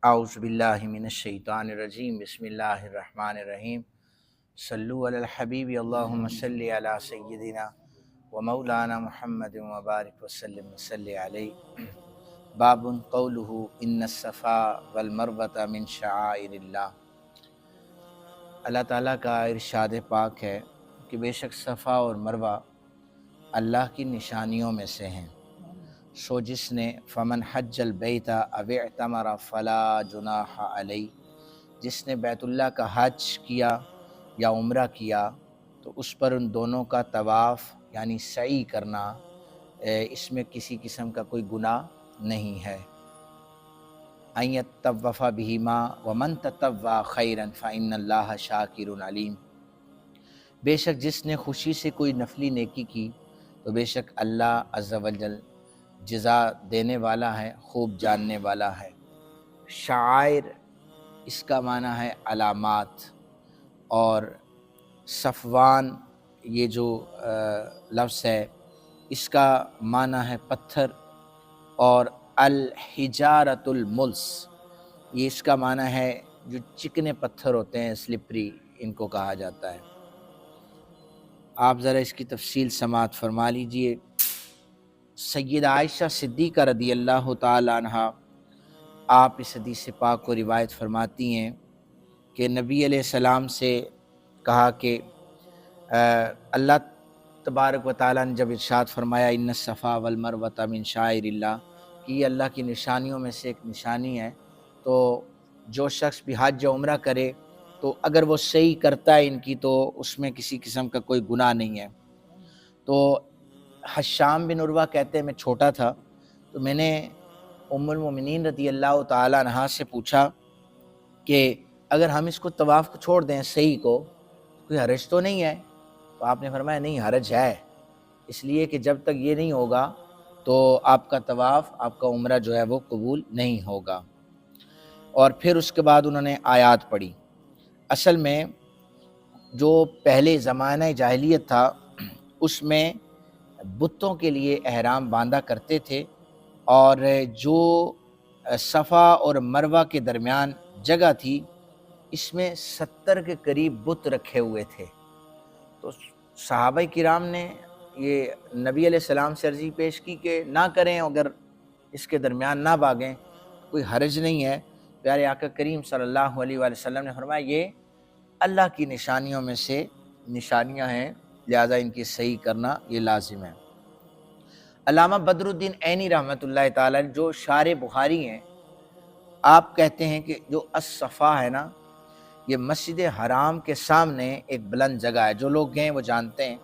اعوذ باللہ من الشیطان الرجیم بسم اللہ الرحمن الرحیم صلو علی الحبیب اللہم صلی علی سیدنا و مولانا محمد وبارک وسلم وصلی علیہ باب قولہ ان الصفا والمروۃ من شعائر اللہ۔ اللہ تعالیٰ کا ارشاد پاک ہے کہ بے شک صفا اور مروہ اللہ کی نشانیوں میں سے ہیں، سو جس نے فمن حج البیت او اعتمر فلا جناح علیہ، جس نے بیت اللہ کا حج کیا یا عمرہ کیا تو اس پر ان دونوں کا طواف یعنی سعی کرنا، اس میں کسی قسم کا کوئی گناہ نہیں ہے۔ ان یطوف بہما ومن تطوع خیرا فإن اللہ شاکر علیم، بے شک جس نے خوشی سے کوئی نفلی نیکی کی تو بے شک اللہ عز و جل جزا دینے والا ہے، خوب جاننے والا ہے۔ شعائر اس کا معنی ہے علامات، اور صفوان یہ جو لفظ ہے اس کا معنی ہے پتھر، اور الحجارۃ الملس یہ اس کا معنی ہے جو چکنے پتھر ہوتے ہیں، سلپری ان کو کہا جاتا ہے۔ آپ ذرا اس کی تفصیل سماعت فرما لیجئے۔ سیدہ عائشہ صدیقہ رضی اللہ تعالی عنہ آپ اس حدیث پاک کو روایت فرماتی ہیں کہ نبی علیہ السلام سے کہا کہ اللہ تبارک و تعالیٰ نے جب ارشاد فرمایا ان الصفا والمروۃ من شعائر اللہ، کہ یہ اللہ کی نشانیوں میں سے ایک نشانی ہے، تو جو شخص بھی حج یا عمرہ کرے تو اگر وہ صحیح کرتا ہے ان کی تو اس میں کسی قسم کا کوئی گناہ نہیں ہے۔ تو حشام بن عروہ کہتے ہیں میں چھوٹا تھا تو میں نے ام المومنین رضی اللہ تعالی عنہا سے پوچھا کہ اگر ہم اس کو طواف کو چھوڑ دیں صحیح کو کوئی حرج تو نہیں ہے؟ تو آپ نے فرمایا نہیں، حرج ہے، اس لیے کہ جب تک یہ نہیں ہوگا تو آپ کا طواف، آپ کا عمرہ جو ہے وہ قبول نہیں ہوگا۔ اور پھر اس کے بعد انہوں نے آیات پڑھی۔ اصل میں جو پہلے زمانہ جاہلیت تھا اس میں بتوں کے لیے احرام باندھا کرتے تھے، اور جو صفا اور مروہ کے درمیان جگہ تھی اس میں 70 کے قریب بت رکھے ہوئے تھے۔ تو صحابہ کرام نے یہ نبی علیہ السلام سے عرضی پیش کی کہ نہ کریں، اگر اس کے درمیان نہ بھاگیں کوئی حرج نہیں ہے۔ پیارے آقا کریم صلی اللہ علیہ وآلہ وسلم نے فرمایا یہ اللہ کی نشانیوں میں سے نشانیاں ہیں، لہذا ان کی صحیح کرنا یہ لازم ہے۔ علامہ بدر الدین عینی رحمۃ اللہ تعالی جو شارح بخاری ہیں، آپ کہتے ہیں کہ جو الصفا ہے نا، یہ مسجد حرام کے سامنے ایک بلند جگہ ہے، جو لوگ گئے وہ جانتے ہیں۔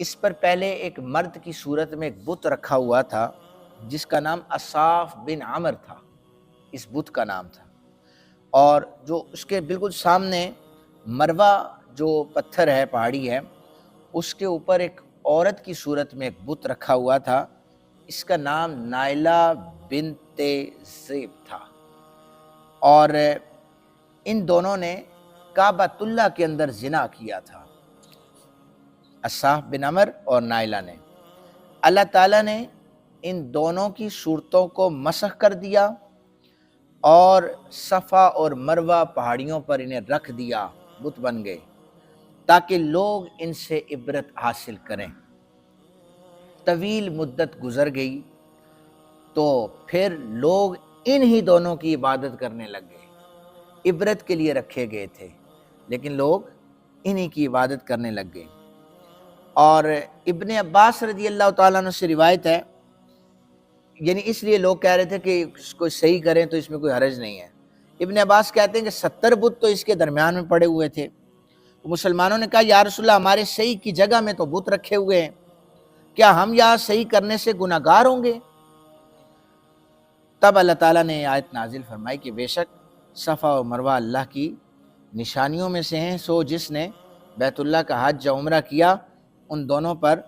اس پر پہلے ایک مرد کی صورت میں ایک بت رکھا ہوا تھا جس کا نام اصاف بن عمر تھا، اس بت کا نام تھا، اور جو اس کے بالکل سامنے مروہ جو پتھر ہے، پہاڑی ہے، اس کے اوپر ایک عورت کی صورت میں ایک بت رکھا ہوا تھا، اس کا نام نائلہ بنت زیب تھا، اور ان دونوں نے کعبۃ اللہ کے اندر زنا کیا تھا، اصاف بن عمر اور نائلہ نے۔ اللہ تعالیٰ نے ان دونوں کی صورتوں کو مسخ کر دیا اور صفا اور مروہ پہاڑیوں پر انہیں رکھ دیا، بت بن گئے، تاکہ لوگ ان سے عبرت حاصل کریں۔ طویل مدت گزر گئی تو پھر لوگ انہی دونوں کی عبادت کرنے لگ گئے، عبرت کے لیے رکھے گئے تھے لیکن لوگ انہی کی عبادت کرنے لگ گئے۔ اور ابن عباس رضی اللہ تعالیٰ عنہ سے روایت ہے، یعنی اس لیے لوگ کہہ رہے تھے کہ اس کو صحیح کریں تو اس میں کوئی حرج نہیں ہے۔ ابن عباس کہتے ہیں کہ 70 بت تو اس کے درمیان میں پڑے ہوئے تھے، تو مسلمانوں نے کہا یا رسول اللہ ہمارے صحیح کی جگہ میں تو بت رکھے ہوئے ہیں، کیا ہم یہاں صحیح کرنے سے گناہگار ہوں گے؟ تب اللہ تعالیٰ نے آیت نازل فرمائی کہ بے شک صفا و مروہ اللہ کی نشانیوں میں سے ہیں، سو جس نے بیت اللہ کا حج یا عمرہ کیا ان دونوں پر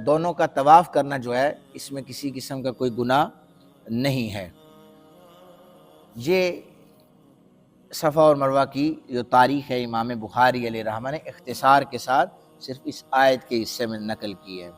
دونوں کا طواف کرنا جو ہے اس میں کسی قسم کا کوئی گناہ نہیں ہے۔ یہ صفا اور مروہ کی جو تاریخ ہے امام بخاری علیہ رحمہ نے اختصار کے ساتھ صرف اس آیت کے حصے میں نقل کی ہے۔